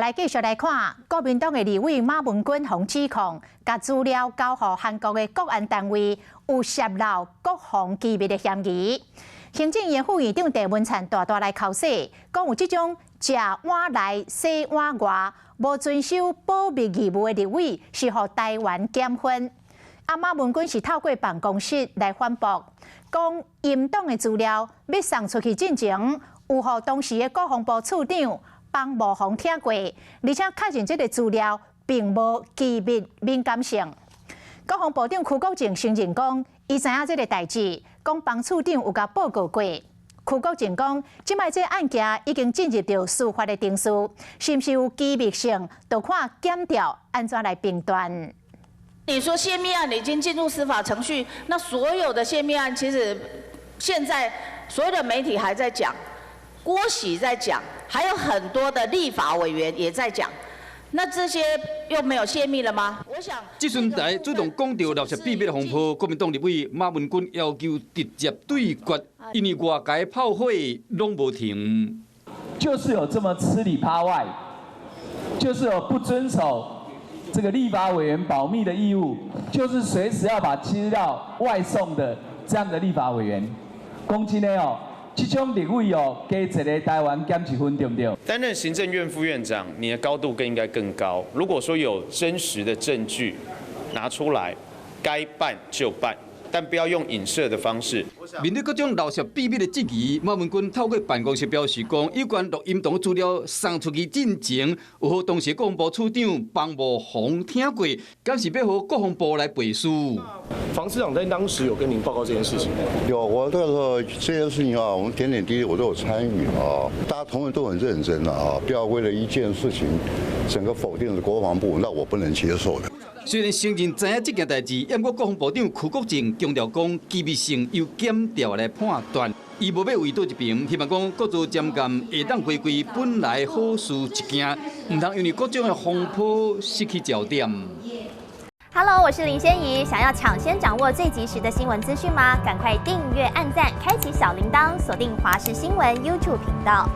来继续来看，国民党的立委马文君被指控，把资料交予韩国的国安单位，有泄露国防机密的嫌疑。行政院副院长郑文灿大来口说，讲有这种食碗内洗碗外，无遵守保密义务的立委，是互台湾减分。马文君是透过办公室来反驳，讲严党的资料要送出去进前，有互当时的国防部处长帮吴宏听过，而且确认这个资料并无机密敏感性。国防部长邱国正承认讲，伊知影这个代志，讲帮处长有甲报告过。邱国正讲，即摆这案件已经进入到司法的程序，是毋是有机密性，就看检调安怎来评断。你说泄密案已经进入司法程序，那所有的泄密案，其实现在所有的媒体还在讲，郭喜在讲，还有很多的立法委员也在讲。那这些又没有泄密了吗？我想，即阵台主动讲到垃圾秘密的风波，国民党立委马文君要求直接对决，因为外界炮火拢无停。就是有这么吃里扒外，就是有不遵守这个立法委员保密的义务，就是随时要把资料外送的这样的立法委员，讲真的哦。这种立委哦，给一个台湾减1分，对不对？担任行政院副院长，你的高度更应该更高。如果说有真实的证据拿出来，该办就办，但不要用影射的方式。面对各种漏泄秘密的质疑，马文君透过办公室表示，讲有关录音档资料送出去进前，有互当时国防部处长帮吴宏听过，敢是要互国防部来背书。房市长在当时有跟您报告这件事情吗？有，我这个时候这件事情啊，我们点点滴滴我都有参与啊，大家同仁都很认真的啊，不要为了一件事情，整个否定了国防部，那我不能接受的。虽然承认知影这件代志，不过国防部长邱国正强调讲，机密性由检调来判断，伊无要为倒一边，希望讲各自尖干会当回归本来好事一件，唔通因为各种的风波失去焦点。Hello， 我是林仙怡。想要抢先掌握最及时的新闻资讯吗？赶快订阅、按赞、开启小铃铛，锁定华视新闻 YouTube 频道。